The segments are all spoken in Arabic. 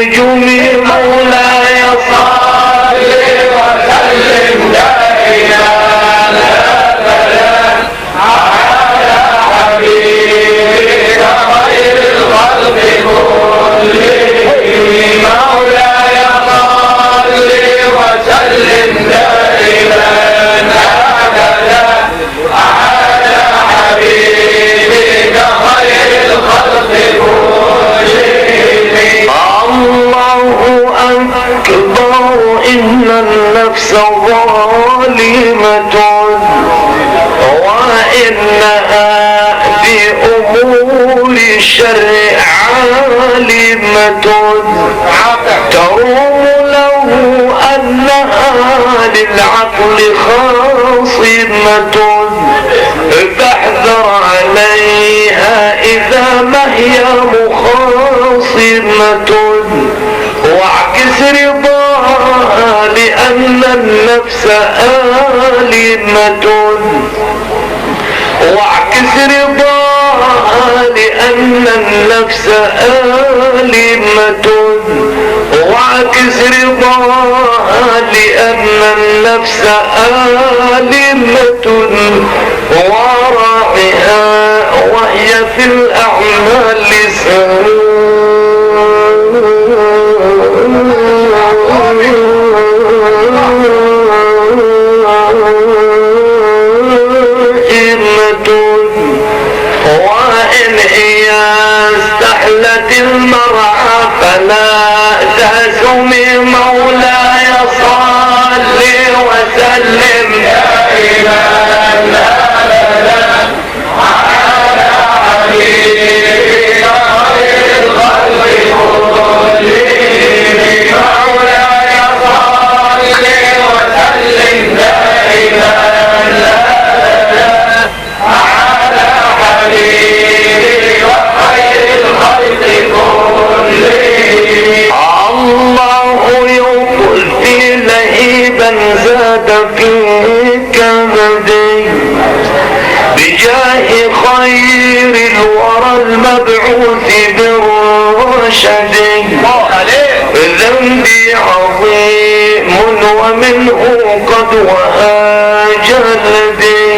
النجوم مولاي صل وسلم دائما أبدا على حبيبك خير الخلق كلهم مولاي صل وسلم دائما أبدا على حبيبك خير الخلق كلهم. الله أكبر إن النفس ظالمة وإنها بأمور الشر عالمة تروم له أنها للعقل خاصمة فاحذر عليها إذا ما هي مخاصمة واعكس رضاها لأن النفس آلمة واعكس رضاها لأن النفس آلمة واعكس رضاها لأن النفس آلمة وراعها وهي في الأعمال وإن هي استحلت المرعى فلا تسمي مولاي صل وسلم دائما أبدا على حبيبك خير الخلق كلهم مولاي صل وسلم دائما أبدا على حبيبك خير الخلق كلهم. الله يطفي لهيبا زاد في كبدي بجاه خير الورى المبعوث بالرشد ذنبي عظيم ومنه قد وهاج لدي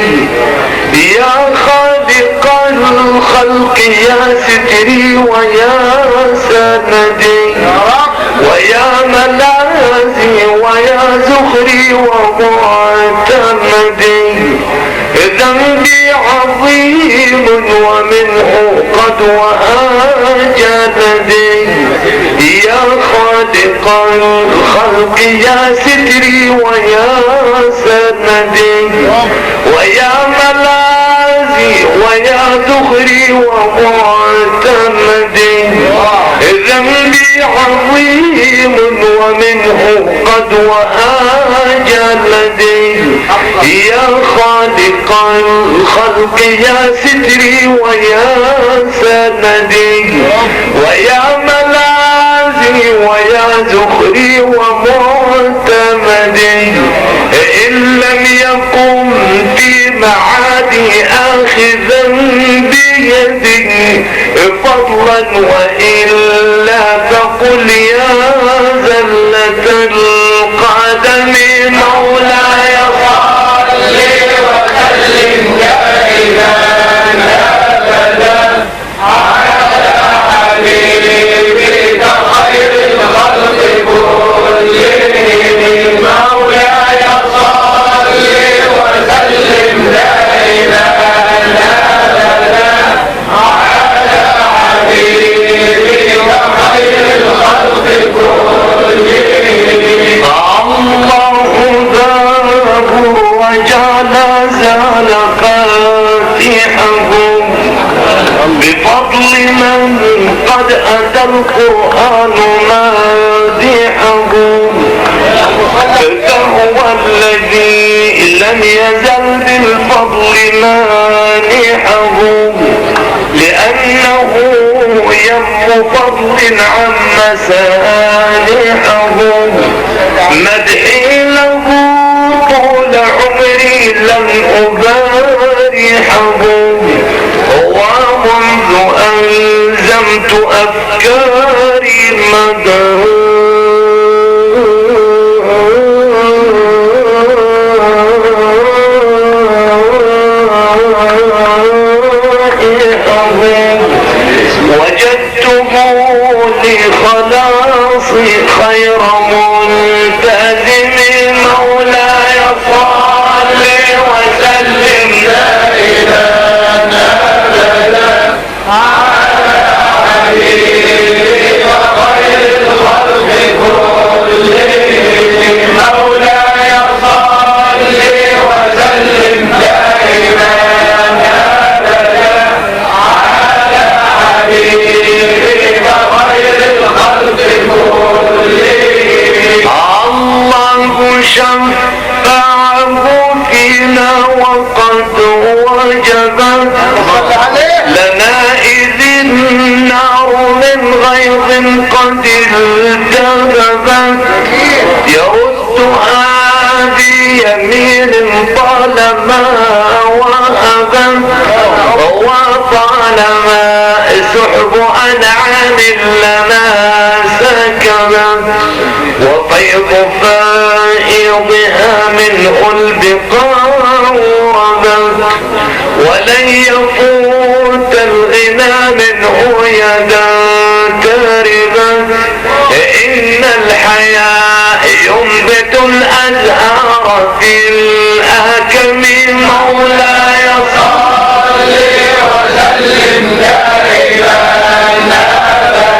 يا خالق الخلق يا ستري ويا سندي ويا ملاذي ويا زخري ومعتمدي ذنبي عظيم ومنه قد وهاج لدي يا خالق الخلق يا ستري ويا سندي ويا ملاذي ويا ذخري ومعتمدي ذنبي عظيم ومنه قد وهاج لدي يا خالق الخلق يا ستري ويا سندي ويا ملاذي ويا ذخري ومعتمدي إن لم يقم في معادي آخذا بيدي فضلا وإلا فقل يا زلة القدم مولاي صل وسلم دائما أبدا على حبيبك خير الخلق كلهم مولاي صل وسلم دائما أبدا على حبيبك خير الخلق كلهم. الله ذاب وجعل زال فاتحهم بفضل من قد أتى القرآن مادحهم فهو الذي لم يزل بالفضل مانحهم لأنه يم فضل عن مسانحهم مدحي له طول عمري لم أبارحه ومنذ ألزمت أفكاري لخلاصي خير ملتزم مولاي صل وسلم دائما ابدا على حبيبك خير الخلق كلهم مولاي صل وسلم دائما ابدا على حبيبك خير الخلق كلهم. الله شفعه فينا وقد وجبت لنا إذ النار من غيظ قد التهبت يردها بيمين طالما وهبت وطالما سحب أنعام لنا سكبت وفيض فائضها منه البقاع ربت ولن يفوت الغنى منه يدا تربت إن الحياء ينبت الأزهار في الأكم مولاي صل وسلم دائما أبدا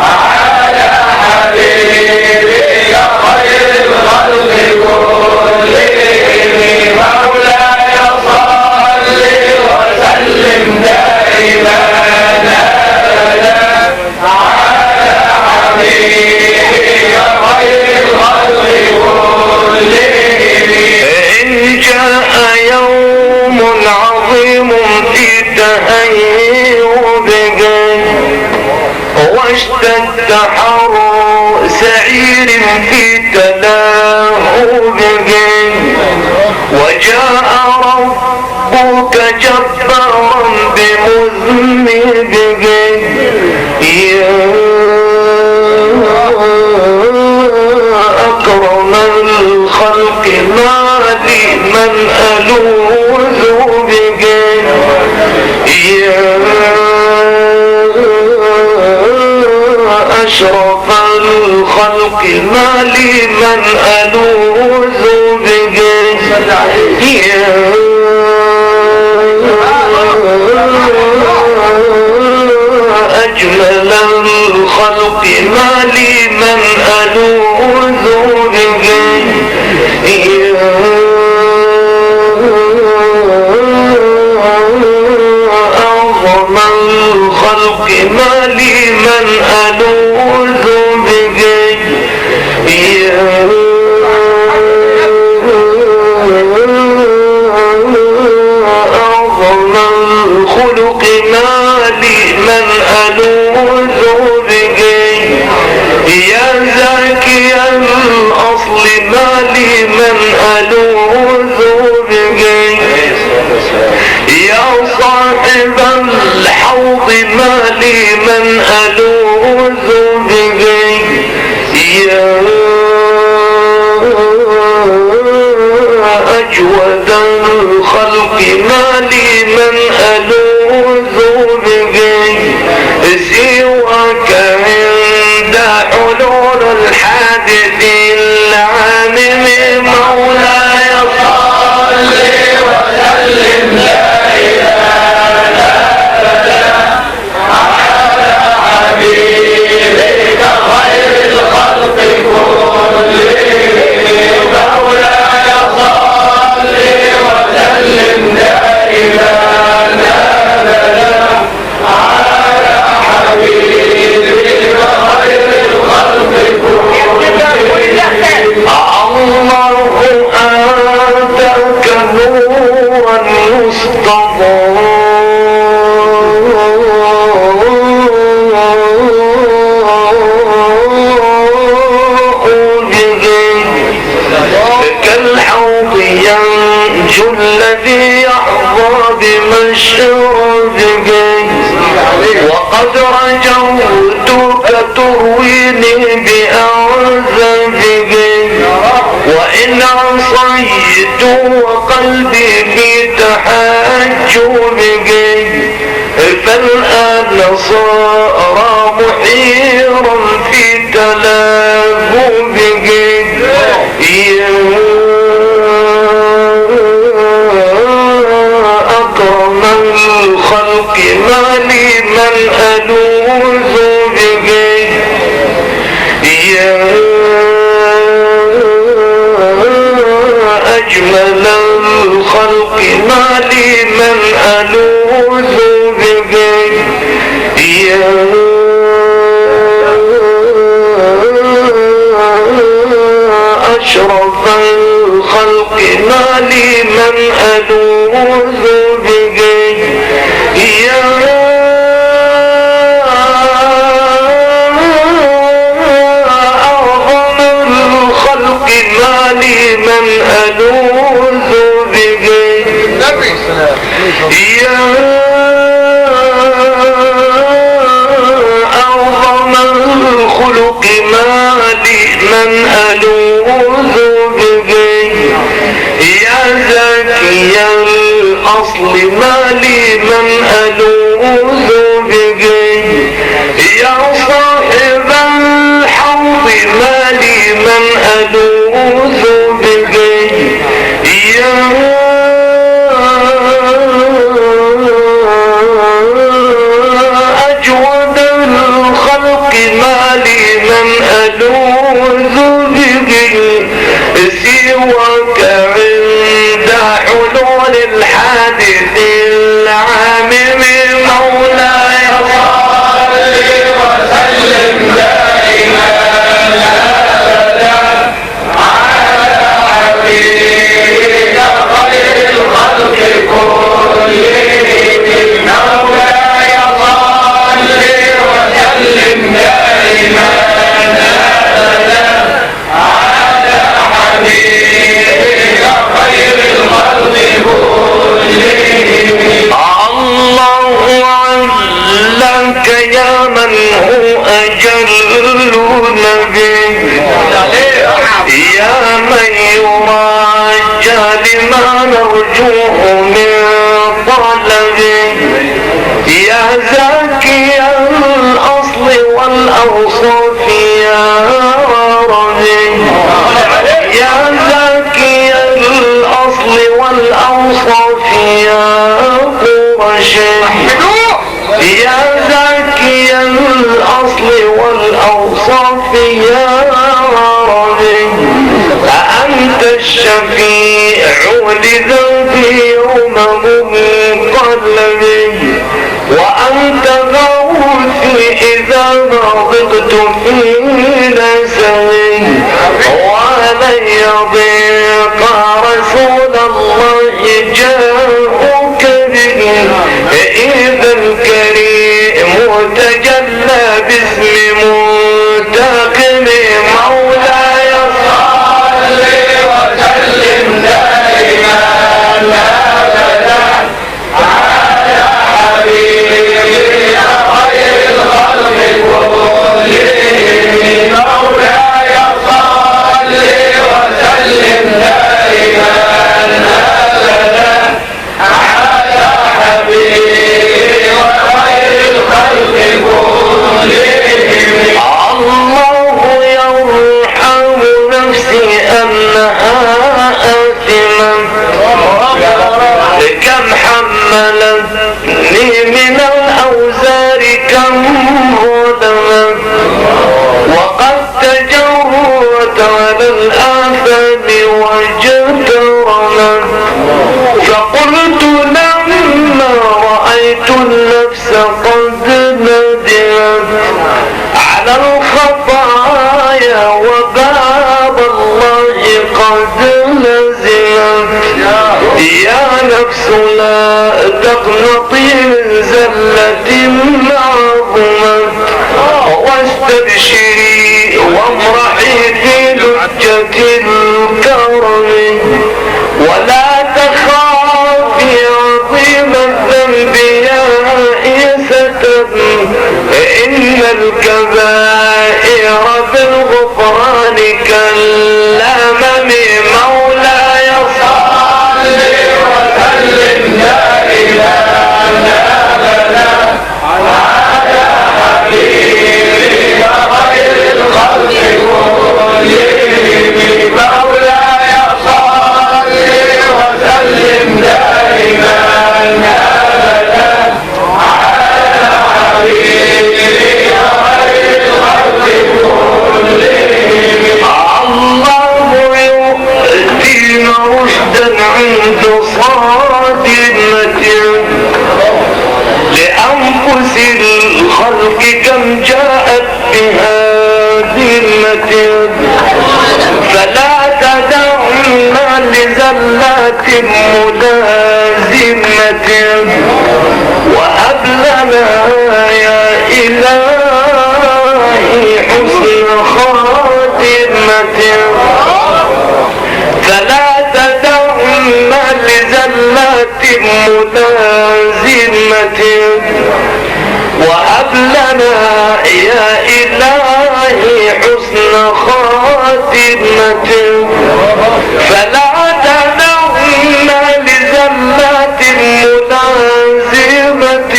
على حبيبك خير الخلق كلهم مولاي صل وسلم دائما أبدا على حبيبك خير الخلق كلهم. إن جاء يوم عظيم في تهيبه واشتد حر سعير في تلاهبه وجاء ربك جبارا بمذنبه يا أكرم الخلق ما لي من ألوذ بك يا أشرف الخلق ما لي من ألوذ بك يا أجمل الخلق ما لي من ألوذ بك يا أعظم الخلق ما لي من ألوذ بك يا أعظم الخلق ما لي من ألوذ بك يا زكي الأصل ما لي من ألوذ بك يا صاحب الحوض ما لي من ألوذ بك يا أجود الخلق ما لي من ألوذ بك سواك عند حلول الحادث العامم مولاي صل وسلم دائما أبدا على حبيبك خير الخلق كلهم مولاي صل وسلم دائما أبدا على حبيبك خير الخلق كلهم صار محيرا في تلافه يا أكرم الخلق ما لي من ألوذ به يا أجمل الخلق ما لي من ألوذ به يا أشرف الخلق ما لي من ألوذ به يا أعظم الخلق ما لي من ألوذ به يا أعظم الخلق ما لي من ألوذ به يا زكي الأصل ما لي من ألوذ به يا صاحب الحوض ما لي من ألوذ به يا أجود الخلق ما لي من ألوذ به سواك عند حلول الحادث العامم مولاي صل وسلم دائما أبدا على حبيبك خير الخلق كلهم مولاي صل وسلم دائما أبدا على حبيبك خير الخلق كلهم الله علك يا من هو أجل نبي يا من يراجى لما نرجوه من طلب يا زكي الأصل والأوصاف يا ربي يا زكي الأصل والأوصاف يا قرشي يا زكي الأصل والأوصاف يا ربي أأنت الشفيع لذنبي يوم منقلبي وأنت غوثي إذا ضغطت في نسمي وعلي ضيق رسول الله جاءك به إذا الكريم تجلى باسم منتقم مولاي صل وسلم دائما أبدا على حبيبك خير الخلق كلهم مولاي صل وسلم دائما أبدا على حبيبك خير الخلق كلهم الله يرحم نفسي أنها آثما كم حملتني من الأوزار كم ظلمت وقد تجرت على الآثام وجدرمت فقلت لما رأيت النفس قد ندمت على الخطايا وباب الله قد لزمت يا نفس لا تقنطي من زلة عظمت واستبشري وامرحي في لجة الكرم ولا تخافي عظيم الذنب يا عيسى إن الكبائر بالغفران كالأمم مولاي صل وسلم دائما أبدا على فلا تدعنا لزلات ملازمة وهب لنا يا إلهي حسن خاتمة فلا تدعنا لزلات ملازمة وهب لنا يا إلهي حسن خاتمة فلا تدعنا لزلات ملازمة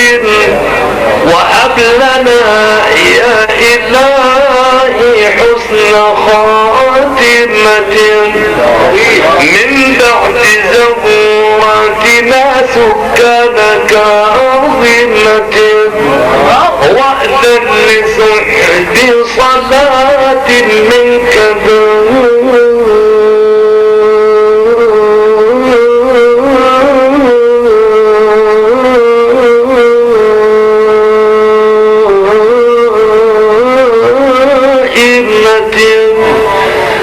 وهب لنا يا إلهي حسن خاتمة من بعد زبوراتنا سكانك عظيمة وأذن لصحب صلاة منك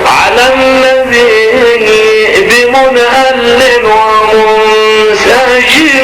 على النبي بمنهل ومنسجم